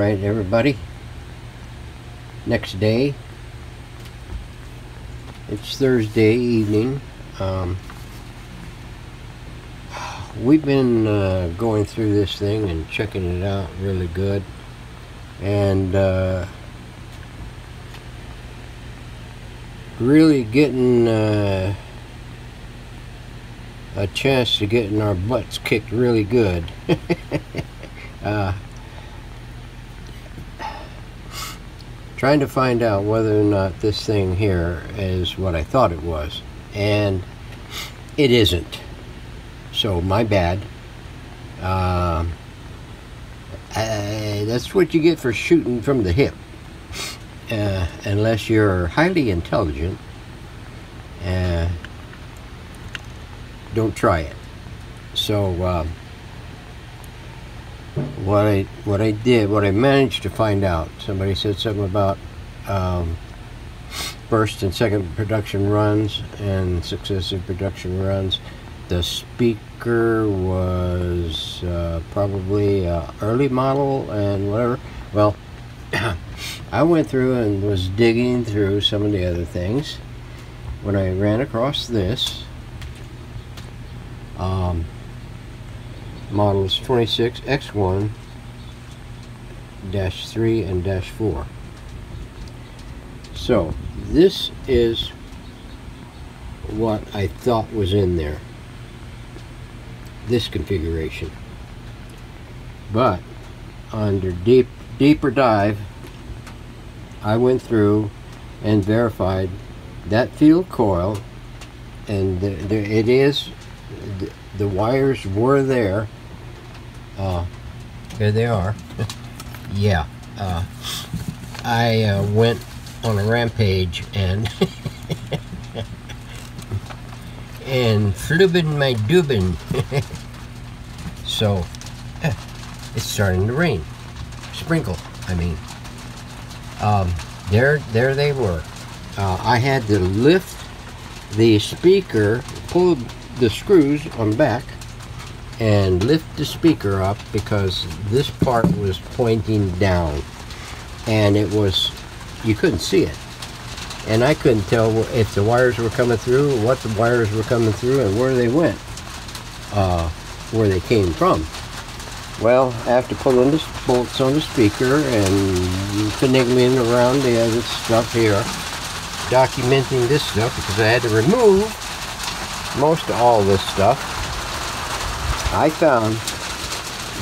Alright, everybody. Next day. It's Thursday evening. We've been going through this thing and checking it out really good. And really getting a chance to getting our butts kicked really good. Trying to find out whether or not this thing here is what I thought it was, and it isn't. So my bad. That's what you get for shooting from the hip, unless you're highly intelligent. Don't try it. So what I managed to find out, somebody said something about first and second production runs and successive production runs. The speaker was probably early model and whatever. Well, I went through and was digging through some of the other things when I ran across this. Models 26, X1, -3 and -4. So this is what I thought was in there, this configuration. But under deeper dive, I went through and verified that field coil, and it is, the wires were there. There they are. Yeah, I went on a rampage and and flubbin my dubbin. So it's starting to rain, sprinkle, I mean. There they were. I had to lift the speaker, pull the screws on the back and lift the speaker up, because this part was pointing down and it was, you couldn't see it, and I couldn't tell if the wires were coming through, what the wires were coming through, and where they went, where they came from. Well, after pulling the bolts on the speaker and finagling around the other stuff here, documenting this stuff, because I had to remove most of all this stuff, I found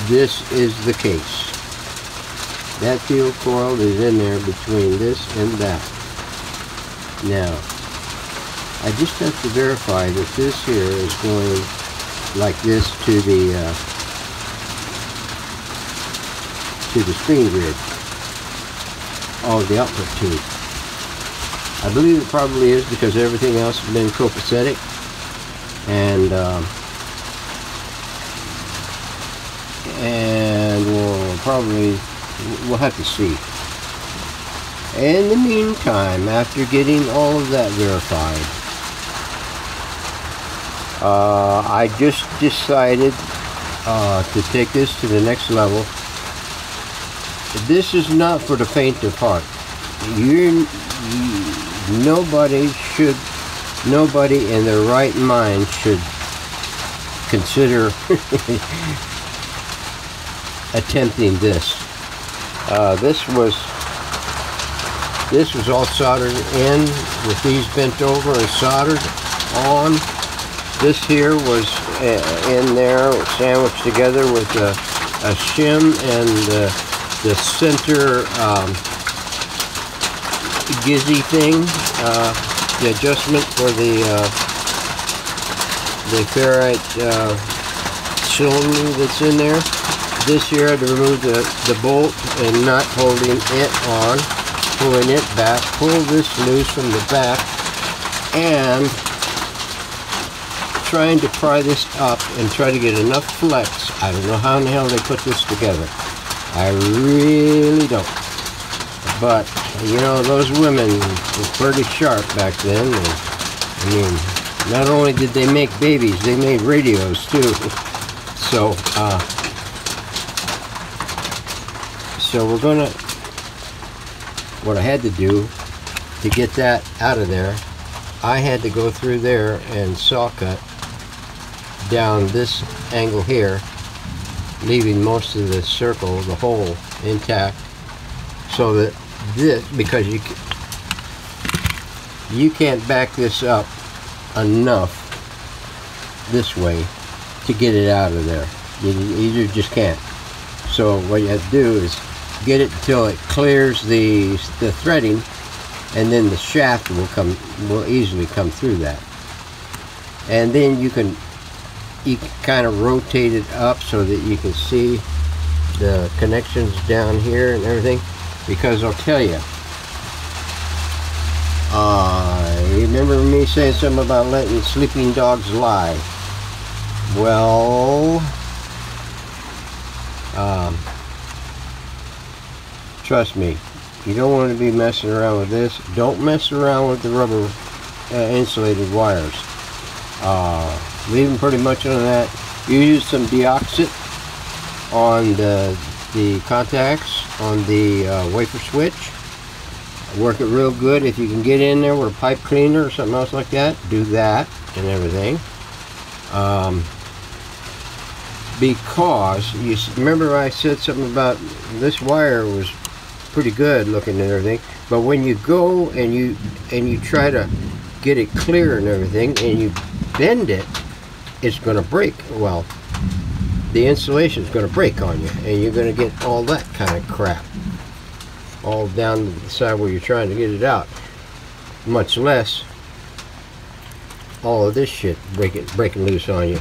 this is the case. That field coil is in there between this and that. Now, I just have to verify that this here is going like this to the screen grid. Oh, the output tube. I believe it probably is, because everything else has been copacetic, and we'll have to see. In the meantime, after getting all of that verified, I just decided to take this to the next level. This is not for the faint of heart. Nobody in their right mind should consider attempting this. This was all soldered in with these bent over and soldered on. This here was in there, sandwiched together with a shim and the center gizzy thing, the adjustment for the ferrite cylinder that's in there. This here, I had to remove the bolt and not holding it on, pulling it back, pull this loose from the back, and trying to pry this up and try to get enough flex. I don't know how in the hell they put this together. I really don't. But, you know, those women were pretty sharp back then. And, I mean, not only did they make babies, they made radios too. So So we're gonna, what I had to do to get that out of there, I had to go through there and saw cut down this angle here, leaving most of the circle, the hole, intact, so that this, because you can't back this up enough this way to get it out of there. You just can't. So what you have to do is get it until it clears the threading, and then the shaft will easily come through that. And then you can kind of rotate it up so that you can see the connections down here and everything. Because I'll tell you, remember me saying something about letting sleeping dogs lie? Well, trust me, you don't want to be messing around with this. Don't mess around with the rubber insulated wires. Leave them pretty much on that. You use some deoxit on the contacts on the wafer switch. Work it real good. If you can get in there with a pipe cleaner or something else like that, do that and everything. Because you remember I said something about this wire was pretty good looking and everything, but when you go and you try to get it clear and everything and you bend it, it's going to break. Well, the insulation is going to break on you, and you're going to get all that kind of crap all down the side where you're trying to get it out, much less all of this shit breaking loose on you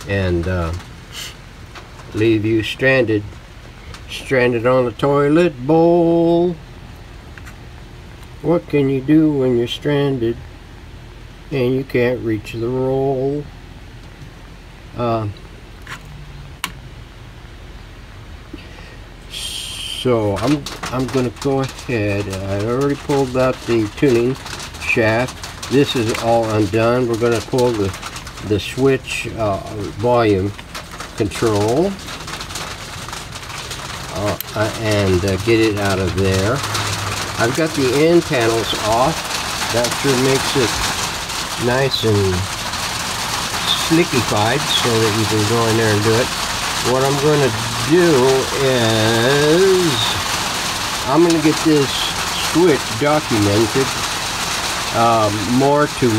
and leave you stranded on the toilet bowl. What can you do when you're stranded and you can't reach the roll? So I'm going to go ahead. I already pulled out the tuning shaft. This is all undone. We're going to pull the switch volume control and get it out of there. I've got the end panels off. That sure makes it nice and slickified so that you can go in there and do it. What I'm going to do is I'm going to get this switch documented more to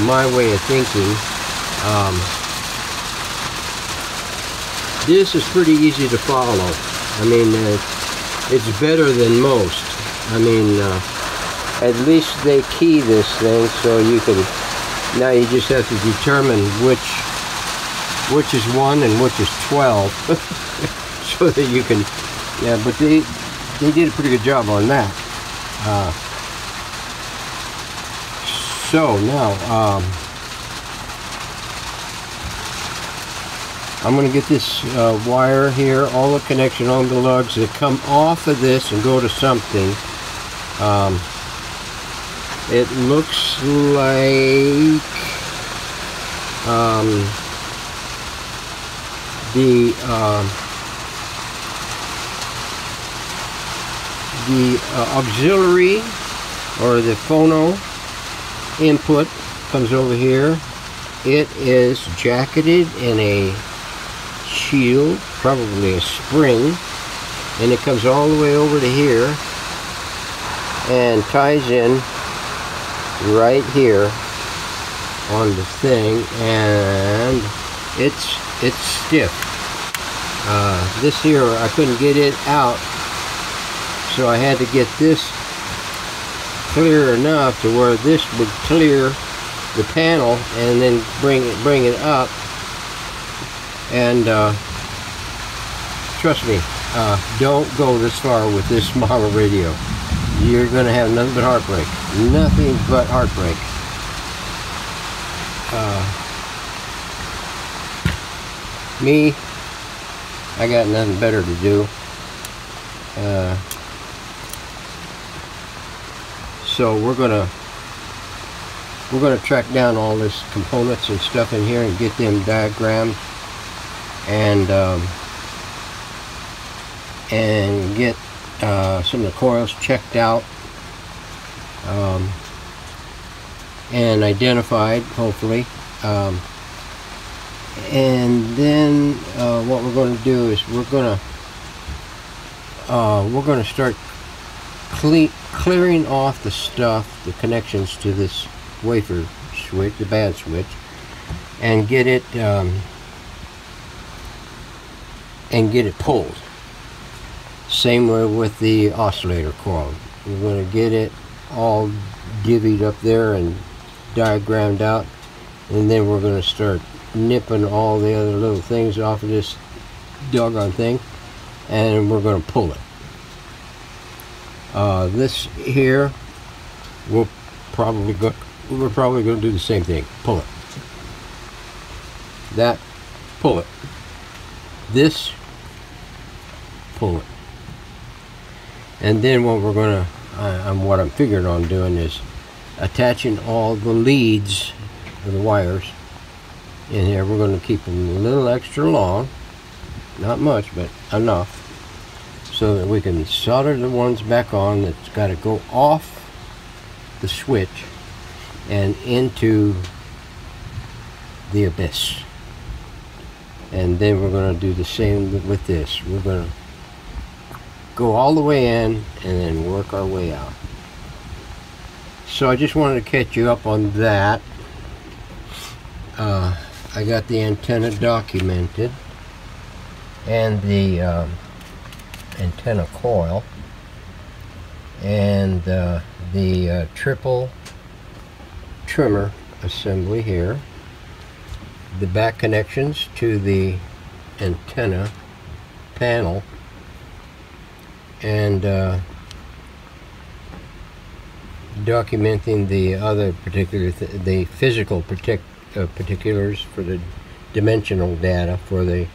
my way of thinking. This is pretty easy to follow. I mean, it's better than most. I mean, at least they key this thing so you can, now you just have to determine which is 1 and which is 12 so that you can, yeah, but they did a pretty good job on that. So now I'm going to get this wire here, all the connection on the lugs that come off of this and go to something. It looks like the auxiliary or the phono input comes over here. It is jacketed in a shield, probably a spring, and it comes all the way over to here and ties in right here on the thing, and it's stiff. This here I couldn't get it out, so I had to get this clear enough to where this would clear the panel and then bring it up. And trust me, don't go this far with this model radio. You're gonna have nothing but heartbreak. Nothing but heartbreak. Me, I got nothing better to do. So we're gonna track down all this components and stuff in here and get them diagrammed, and and get some of the coils checked out and identified, hopefully. And then what we're going to do is we're going to start clearing off the stuff, the connections to this wafer switch, the bad switch, and get it pulled. Same way with the oscillator coil. We're going to get it all divvied up there and diagrammed out, and then we're going to start nipping all the other little things off of this doggone thing, and we're going to pull it. This here, we're probably going to do the same thing. Pull it. That, pull it. This, pull it. And then what we're going to, what I'm figuring on doing is attaching all the leads or the wires in here. We're going to keep them a little extra long, not much, but enough, so that we can solder the ones back on that's got to go off the switch and into the abyss. And then we're going to do the same with this. We're going to go all the way in and then work our way out. So I just wanted to catch you up on that. I got the antenna documented and the antenna coil and the triple trimmer assembly here, the back connections to the antenna panel, and documenting the other particular the physical particulars for the dimensional data for the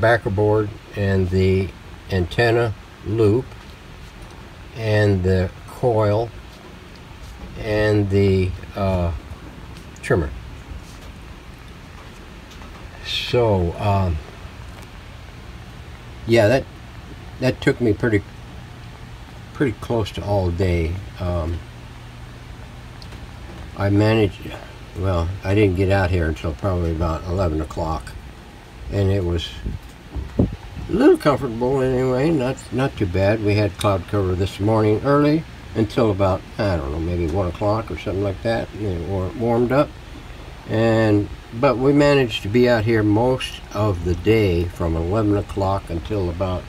backer board and the antenna loop and the coil and the trimmer. So yeah, that took me pretty close to all day. I managed, well, I didn't get out here until probably about 11 o'clock, and it was a little comfortable anyway, not too bad. We had cloud cover this morning early until about, I don't know, maybe 1 o'clock or something like that, and it warmed up. But we managed to be out here most of the day from 11 o'clock until about,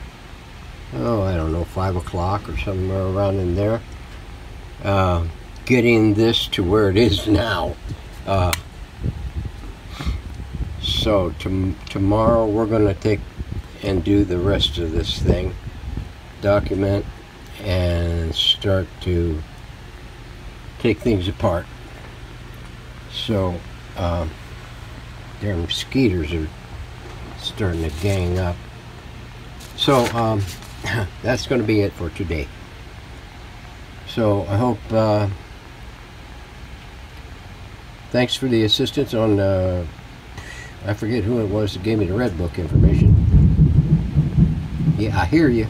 oh, I don't know, 5 o'clock or somewhere around in there, getting this to where it is now. So tomorrow we're going to take and do the rest of this thing, document, and start to take things apart. So their mosquitoes are starting to gang up. So that's going to be it for today. So I hope thanks for the assistance on I forget who it was that gave me the red book information. Yeah, I hear you.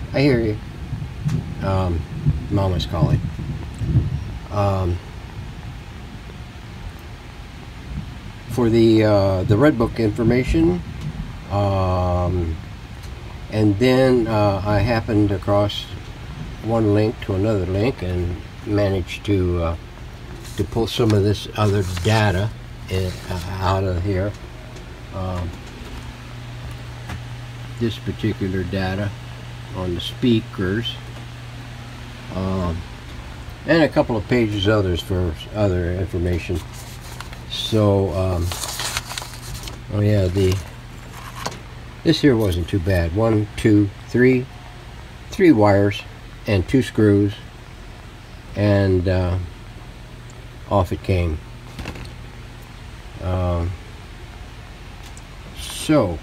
Mama's calling. For the red book information, and then I happened across one link to another link and managed to pull some of this other data out of here. This particular data on the speakers, and a couple of pages others for other information. So oh yeah, this here wasn't too bad. 1, 2, 3 wires and 2 screws, and off it came. So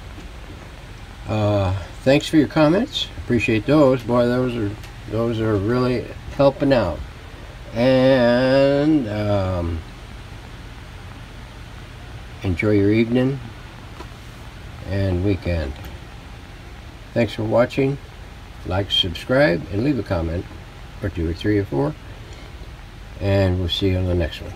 thanks for your comments, appreciate those. Boy, those are really helping out. And enjoy your evening and weekend. Thanks for watching. Like, subscribe, and leave a comment, or 2 or 3 or 4. And we'll see you on the next one.